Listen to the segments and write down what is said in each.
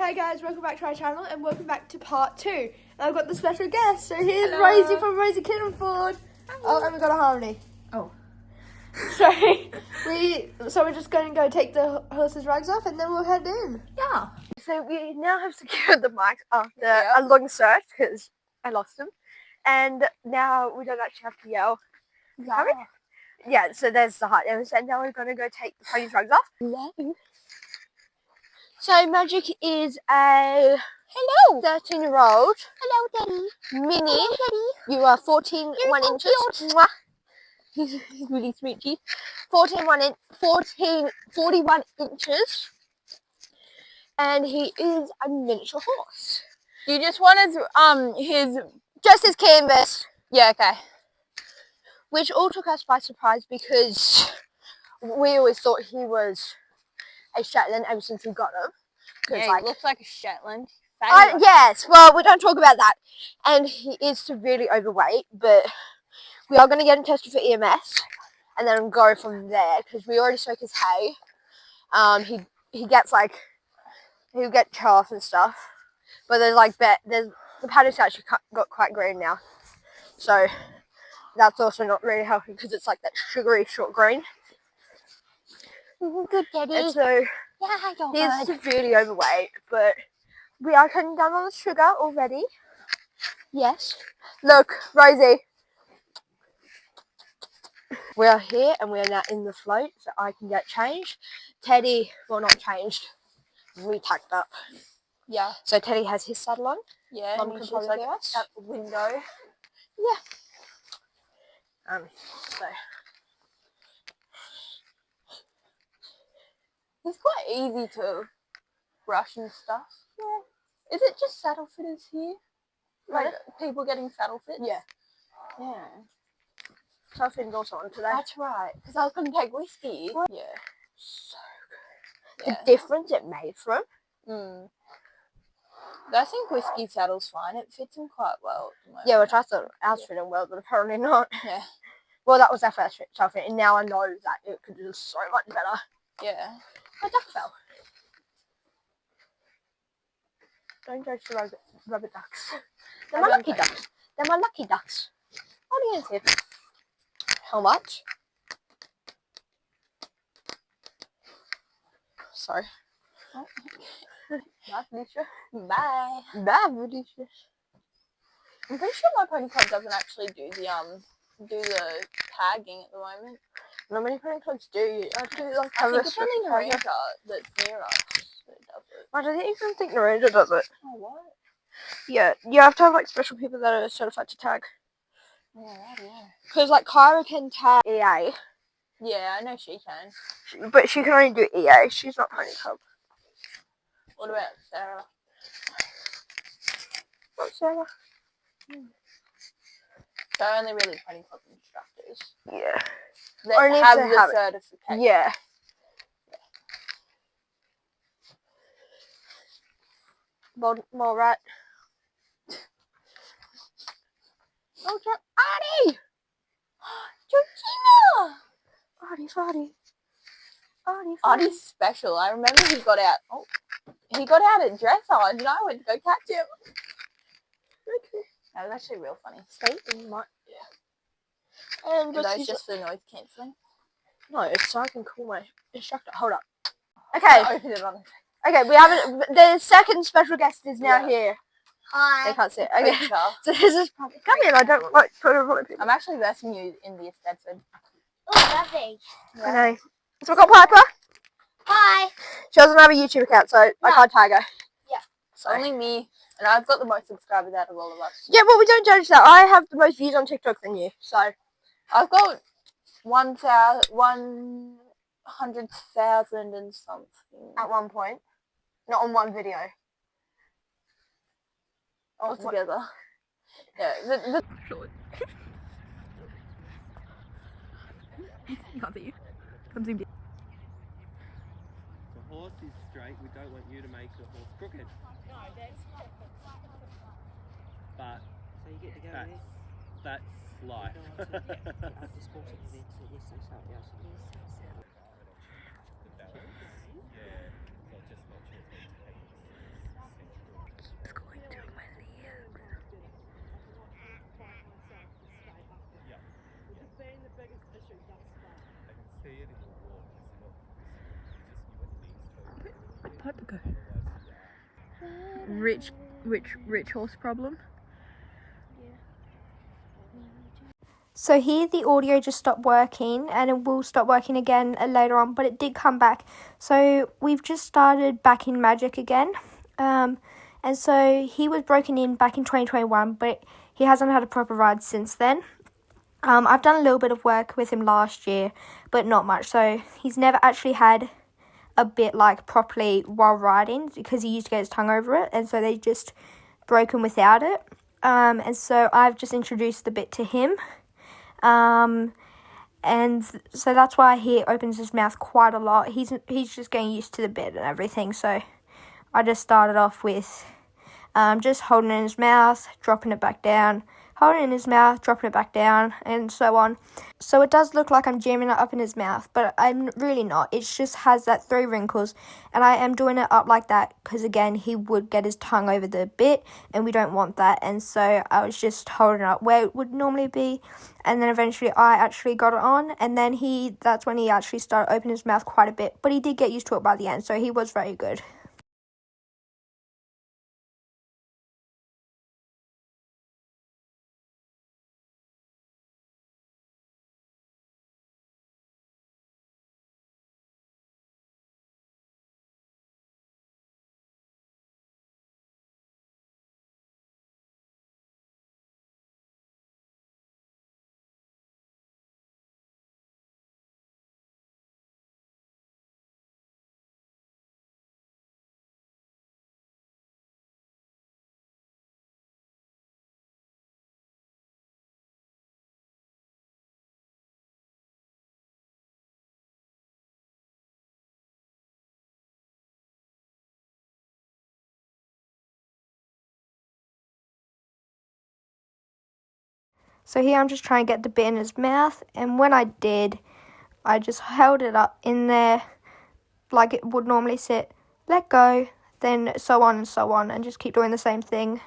Hi guys, welcome back to our channel and welcome back to part 2. And I've got the special guest, so here's Hello. Rosie from Rosie Kittenford. Oh, and we got a Harmony. Oh. Sorry. So we're just going to go take the horses' rags off and then we'll head in. Yeah. So we now have secured the mics after a long search because I lost them. And now we don't actually have to yell. Yeah, so there's the hut. And so now we're going to go take the pony's rags off. Hello. So Magic is a 13-year-old. Hello, Daddy. Mini. Hello, Daddy. You are 14 You're 1 so inches. Mwah. He's really sweet teeth. 41 inches. And he is a miniature horse. You just wanted his. Just his canvas. Yeah. Okay. Which all took us by surprise because we always thought he was a Shetland ever since we got him. Yeah, he looks like a Shetland. Yes, well, we don't talk about that. And he is severely overweight, but we are going to get him tested for EMS and then go from there because we already soak his hay. He gets he'll get chaff and stuff, but the paddock's actually got quite green now, so that's also not really healthy because it's like that sugary short grain. Good, Daddy. And so Yeah, he's severely overweight, but we are cutting down on the sugar already. Yes. Look, Rosie. We are here and we are now in the float so I can get changed. Teddy, well, not changed, re-tacked up. Yeah. So Teddy has his saddle on. Yeah. Mum can probably hear us out the window. Yeah. So He's quite easy to brush and stuff. Yeah. Is it just saddle fitters here? Like people getting saddle fits? yeah. Yeah. Something's also on today. That's right. Because I was going to take whiskey. Yeah. So good. Yeah. The difference it made from. I think whiskey saddle's fine. It fits him quite well at the moment. Yeah, which I thought ours fit him well, but apparently not. Yeah. Well, that was our first fit, and now I know that it could do so much better. Yeah. My duck fell. Don't judge the rubber ducks. They're my lucky ducks. They're my lucky ducks. Audience here. How much? Sorry. Oh. Bye, Felicia. Bye. Bad, Felicia. I'm pretty sure my pony club doesn't actually do the tagging at the moment. Not many pony clubs do. I think it's only Narita that's near us that does it. I don't even think Narita does it. Oh, what? Yeah, you have to have special people that are certified to tag. Yeah, right, yeah. Because Kyra can tag EA. Yeah, I know she can. But she can only do EA. She's not pony club. What about Sarah? Not Sarah. They're only really pony club instructors. Yeah. They Only if have they the have it. certification. Yeah. More rat. Oh, Artie! Georgina! Artie. Artie's special. I remember he got out. Oh, he got out at dressage, and I went to go catch him. Okay. That was actually real funny. Stay in my... Yeah. And those just for noise cancelling? No, it's so I can call my instructor. Hold up. Okay. Open it on. Okay, we haven't... The second special guest is now here. Hi. They can't see it. Okay. Picture. So this is... Come in, I don't like photo people. I'm actually versing you in the Bedford. Oh, lovely. I know. So we've got Piper. Hi. She doesn't have a YouTube account, so I can't tag her. Yeah. So. Only me, and I've got the most subscribers out of all of us. Yeah, well, we don't judge that. I have the most views on TikTok than you, so. I've got 100,000 and something. At one point. Not on one video. All together. Yeah, Can't see you. Come zoom in. The horse is straight, we don't want you to make the horse crooked. No, that's But So you get to go that's life. at the sporting events at yes, yes, yes. Yeah, so just not sure. rich horse problem. So here the audio just stopped working and it will stop working again later on, but it did come back. So we've just started back in Magic again. And so he was broken in back in 2021, but he hasn't had a proper ride since then. I've done a little bit of work with him last year, but not much. So he's never actually had a bit like properly while riding because he used to get his tongue over it, and so they just broke him without it. And so I've just introduced the bit to him. And so that's why he opens his mouth quite a lot. He's just getting used to the bit and everything. So I just started off with just holding it in his mouth, dropping it back down, holding it in his mouth, dropping it back down, and so on. So it does look like I'm jamming it up in his mouth, but I'm really not. It just has that 3 wrinkles, and I am doing it up like that because, again, he would get his tongue over the bit, and we don't want that. And so I was just holding it up where it would normally be, and then eventually I actually got it on, and then that's when he actually started opening his mouth quite a bit, but he did get used to it by the end, so he was very good. So here I'm just trying to get the bit in his mouth, and when I did, I just held it up in there like it would normally sit, let go, then so on, and just keep doing the same thing.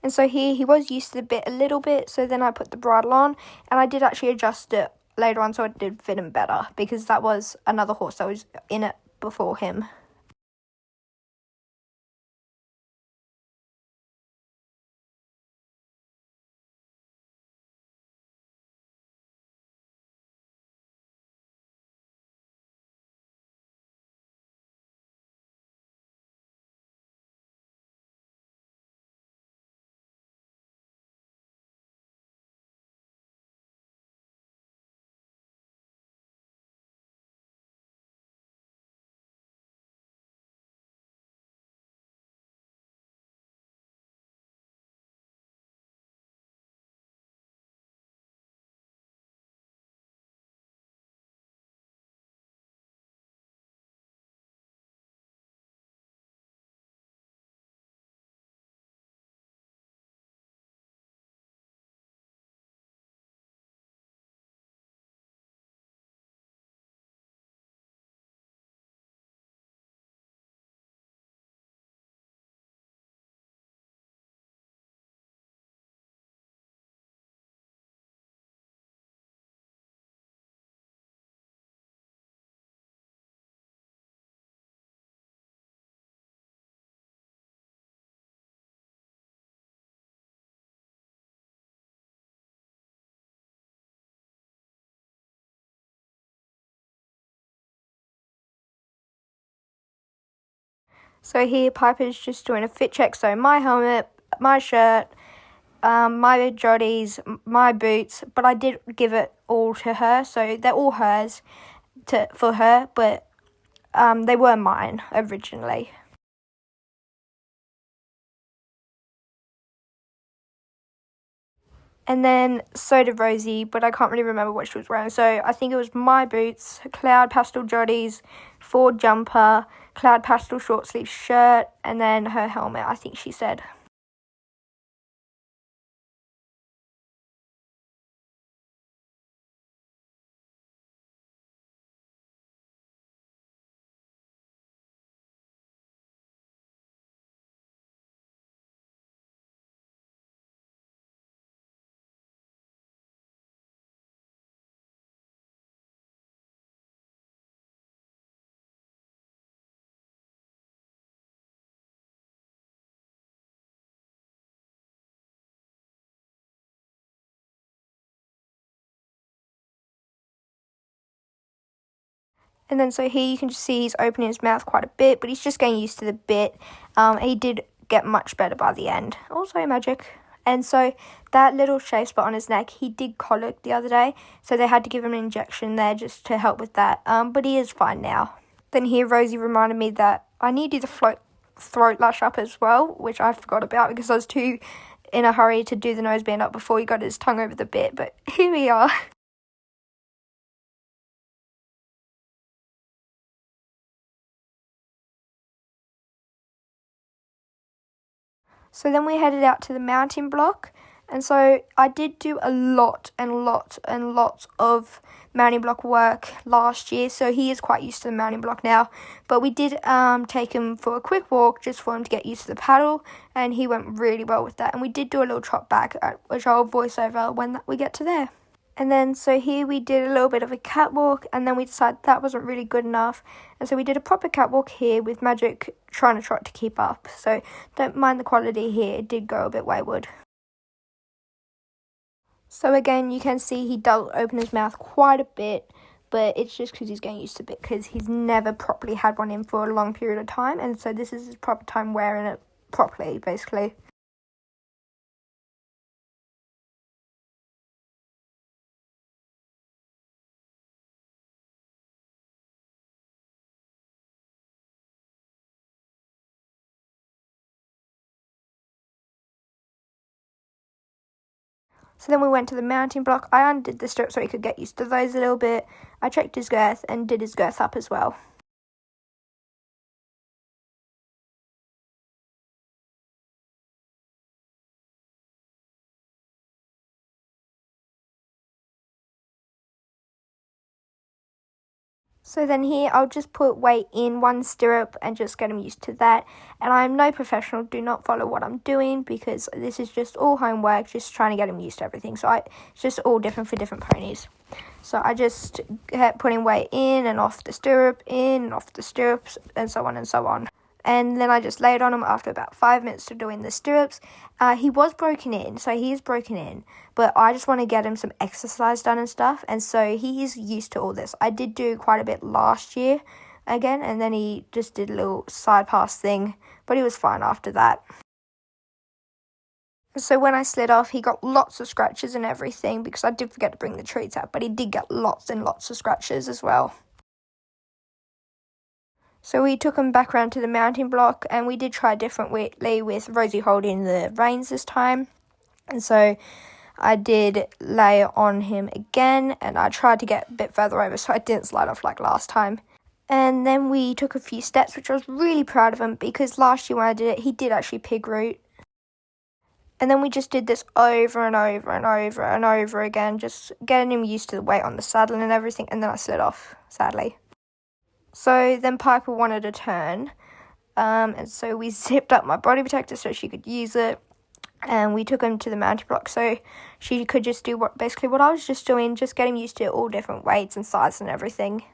And so here he was used to the bit a little bit, so then I put the bridle on, and I did actually adjust it later on so it did fit him better, because that was another horse that was in it before him. So here Piper's just doing a fit check, so my helmet, my shirt, my joddies, my boots, but I did give it all to her, so they're all hers for her, but they were mine originally. And then so did Rosie, but I can't really remember what she was wearing. So I think it was my boots, Cloud pastel joddies, Ford jumper, Cloud pastel short sleeve shirt, and then her helmet, I think she said. And then so here you can just see he's opening his mouth quite a bit, but he's just getting used to the bit. He did get much better by the end. Also magic. And so that little shave spot on his neck, he did colic the other day, so they had to give him an injection there just to help with that. But he is fine now. Then here Rosie reminded me that I need to do the throat lash up as well, which I forgot about because I was too in a hurry to do the noseband up before he got his tongue over the bit. But here we are. So then we headed out to the mountain block, and so I did do a lot of mounting block work last year, so he is quite used to the mounting block now. But we did take him for a quick walk just for him to get used to the paddle, and he went really well with that. And we did do a little trot back, which I'll voice over when we get to there. And then so here we did a little bit of a catwalk, and then we decided that wasn't really good enough, and so we did a proper catwalk here with Magic trying to trot to keep up. So don't mind the quality here, it did go a bit wayward. So again, you can see he does open his mouth quite a bit, but it's just because he's getting used to it, because he's never properly had one in for a long period of time, and so this is his proper time wearing it properly, basically. So then we went to the mounting block. I undid the strip so he could get used to those a little bit. I checked his girth and did his girth up as well. So then here I'll just put weight in one stirrup and just get him used to that. And I'm no professional, do not follow what I'm doing because this is just all homework, just trying to get him used to everything. So it's just all different for different ponies. So I just kept putting weight in and off the stirrup, in and off the stirrups, and so on and so on. And then I just laid on him after about 5 minutes of doing the stirrups. He was broken in, so he is broken in, but I just want to get him some exercise done and stuff, and so he is used to all this. I did do quite a bit last year again, and then he just did a little side pass thing, but he was fine after that. So when I slid off, he got lots of scratches and everything because I did forget to bring the treats out, but he did get lots and lots of scratches as well. So we took him back around to the mounting block, and we did try differently with Rosie holding the reins this time. And so I did lay on him again, and I tried to get a bit further over so I didn't slide off like last time. And then we took a few steps, which I was really proud of him because last year when I did it, he did actually pig root. And then we just did this over and over and over and over again, just getting him used to the weight on the saddle and everything, and then I slid off, sadly. So then Piper wanted a turn, and so we zipped up my body protector so she could use it, and we took him to the mounting block so she could just do basically what I was just doing, just getting used to all different weights and sizes and everything.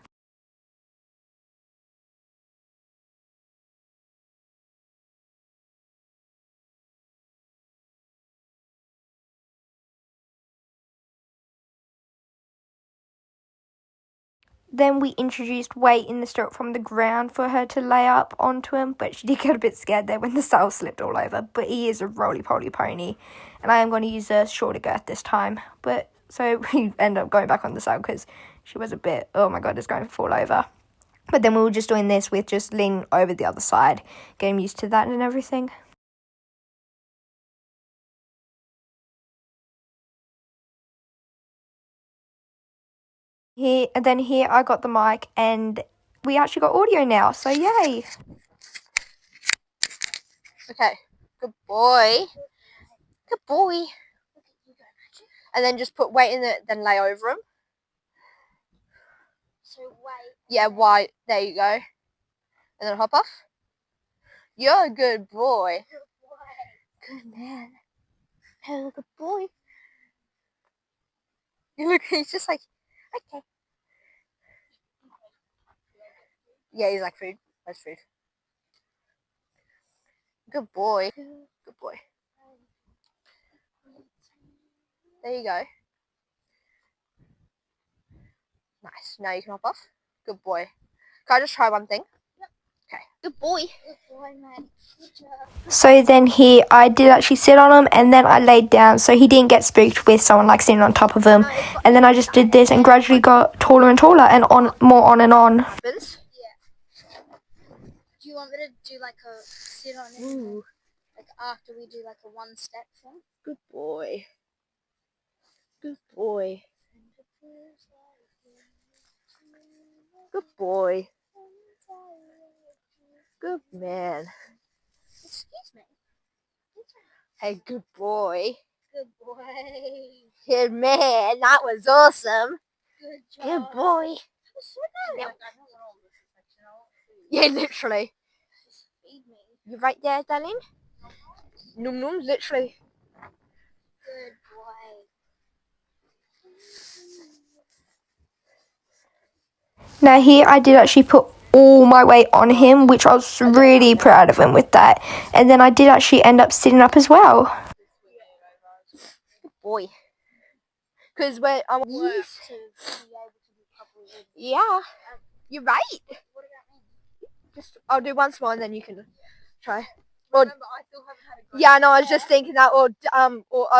Then we introduced weight in the stirrup from the ground for her to lay up onto him, but she did get a bit scared there when the saddle slipped all over. But he is a roly-poly pony, and I am going to use a shorter girth this time. But so we ended up going back on the saddle because she was a bit, oh my god, it's going to fall over. But then we were just doing this with just leaning over the other side, getting used to that and everything. Here I got the mic, and we actually got audio now, so yay. Okay, good boy. Good boy. And then just put weight in it, then lay over him. So wait. Yeah, white. There you go. And then hop off. You're a good boy. Good man. Oh, good boy. You look, he's just like, okay. Yeah, he's like, food. Where's food? Good boy. Good boy. There you go. Nice. Now you can hop off. Good boy. Can I just try one thing? Yep. Okay. Good boy. Good boy, man. Good job. So then here I did actually sit on him, and then I laid down so he didn't get spooked with someone like sitting on top of him. And then I just did this and gradually got taller and taller and on and on. Happens. Do you want me to do like a sit on it? And then, like after we do like a one step thing? Good boy. Good boy. Good boy. Good man. Excuse me. Hey, good boy. Good boy. Good man. That was awesome. Good job. Good boy. So good. Yeah, literally. Just feed me. You right there, darling? Num num, literally. Good boy. Now here I did actually put all my weight on him, which I was really proud of him with that. And then I did actually end up sitting up as well. Good boy. Because when I Work to be able to do properly. yeah, you're right. What about me? Just I'll do once more and then you can try. Or, Remember, I still haven't had a go. yeah, no, I was just thinking that, or I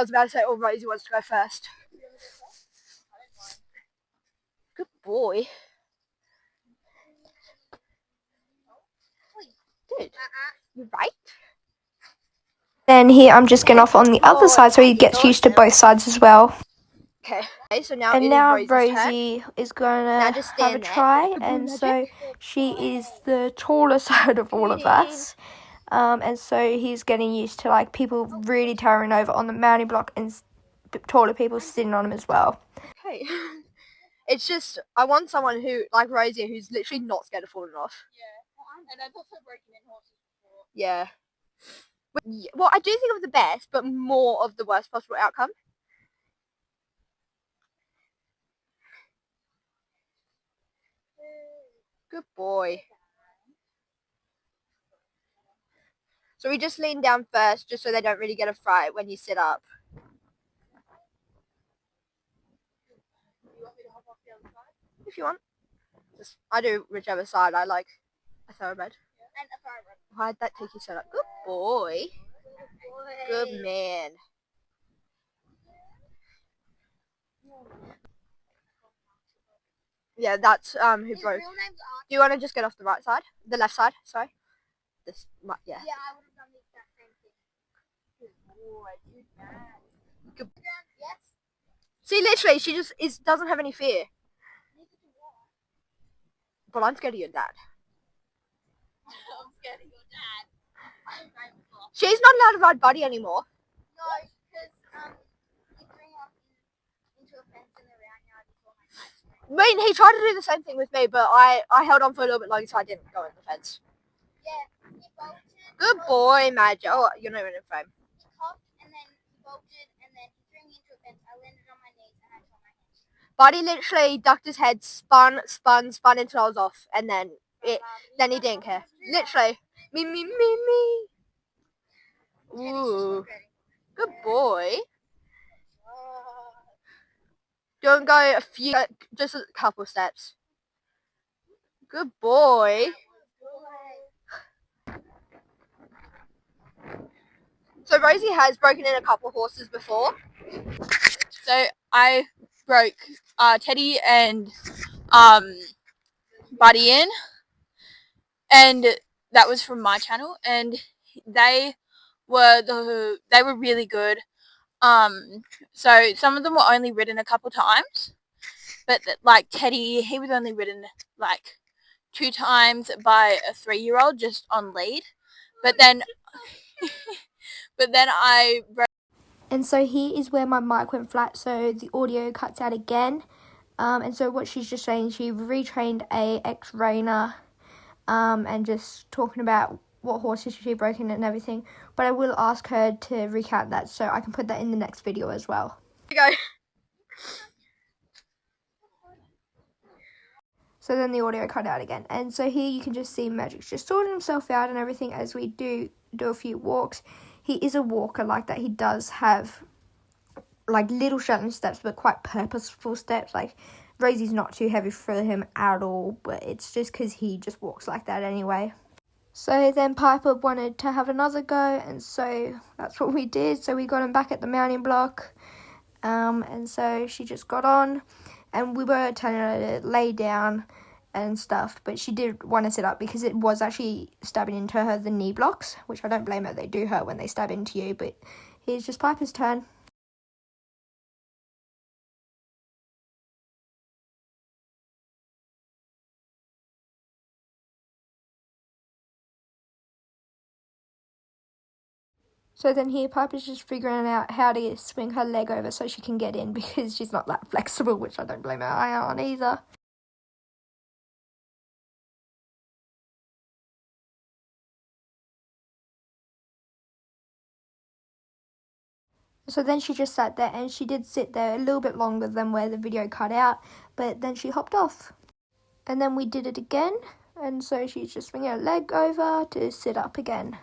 was about to say, or Rosie wants to go first. Good boy. Good. You're right. Then here I'm just getting off on the other side so he gets used to both sides as well. Okay. So now And it now is Rosie's turn. Rosie is gonna Now just have stand a there. try, Good boy, and Magic. so she is the tallest out of all of us. And so he's getting used to like people really towering over on the mounting block and taller people sitting on him as well. Okay. It's just I want someone who like Rosie who's literally not scared of falling off. Yeah. And I've also broken in horses before. Yeah. Well, I do think of the best, but more of the worst possible outcome. Good boy. So we just lean down first, just so they don't really get a fright when you sit up. You want me to hop off the other side? If you want. I do whichever side I like. A thoroughbred. And a thoroughbred. Why'd that take you so long? Good boy. Good boy. Good man. Yeah, that's who His broke. real name's Archie. Do you want to just get off the right side? The left side, sorry. This, yeah. Yeah, I would have done the exact same thing. Good boy. Good man. Good. Yes. See, literally, she just doesn't have any fear. Neither do I. But I'm scared of your dad. I'm scared of your dad. She's not allowed to ride Buddy anymore. No, because he threw off into a fence in the round yard before my ice cream. I mean, he tried to do the same thing with me, but I held on for a little bit longer, so I didn't go in the fence. Yeah, he bolted. Good boy, Magic. Oh, you're not even in frame. He coughed and then he bolted and then he threw me into a fence. I landed on my knees and I tore my hands. Buddy literally ducked his head, spun until I was off, and then then he didn't care. Literally, me. Ooh, good boy. Don't go just a couple steps. Good boy. So Rosie has broken in a couple horses before. So I broke Teddy and Buddy in, and that was from my channel, and they were really good. So some of them were only ridden a couple times, but like Teddy, he was only ridden like 2 times by a 3-year-old just on lead. But then I And so here is where my mic went flat, so the audio cuts out again. And so what she's just saying, she retrained a ex-reiner, and just talking about what horses she broke in and everything. But I will ask her to recount that, so I can put that in the next video as well. Go. So then the audio cut out again. And so here you can just see Magic's just sorting himself out and everything as we do a few walks. He is a walker like that. He does have like little Shetland steps, but quite purposeful steps. Like Rosie's not too heavy for him at all, but it's just because he just walks like that anyway. So then Piper wanted to have another go, and so that's what we did. So we got him back at the mounting block, and so she just got on, and we were telling her to lay down and stuff, but she did want to sit up because it was actually stabbing into her, the knee blocks, which I don't blame her. They do hurt when they stab into you, but here's just Piper's turn. So then here, Piper's just figuring out how to swing her leg over so she can get in because she's not that flexible, which I don't blame her on either. So then she just sat there, and she did sit there a little bit longer than where the video cut out, but then she hopped off. And then we did it again, and so she's just swinging her leg over to sit up again.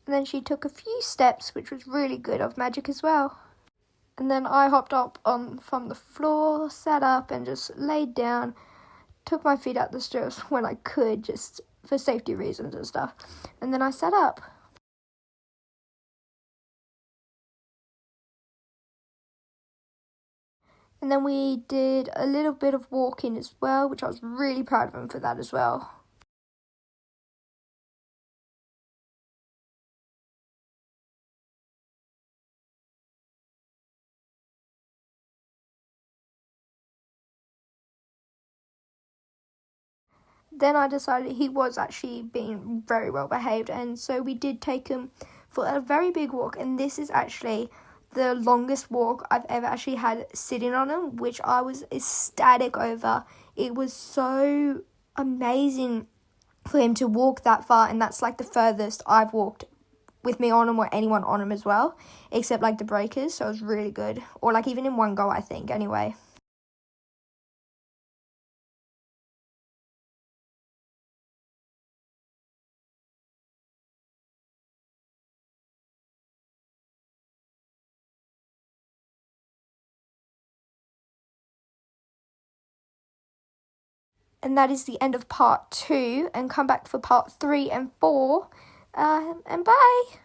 And then she took a few steps, which was really good of Magic as well. And then I hopped up from the floor, sat up and just laid down, took my feet out the stirrups when I could, just for safety reasons and stuff. And then I sat up. And then we did a little bit of walking as well, which I was really proud of him for that as well. Then I decided he was actually being very well behaved, and so we did take him for a very big walk, and this is actually the longest walk I've ever actually had sitting on him, which I was ecstatic over. It was so amazing for him to walk that far, and that's like the furthest I've walked with me on him or anyone on him as well, except like the breakers, so it was really good. Or like even in one go, I think, anyway. And that is the end of part 2, and come back for part 3 and 4, and bye!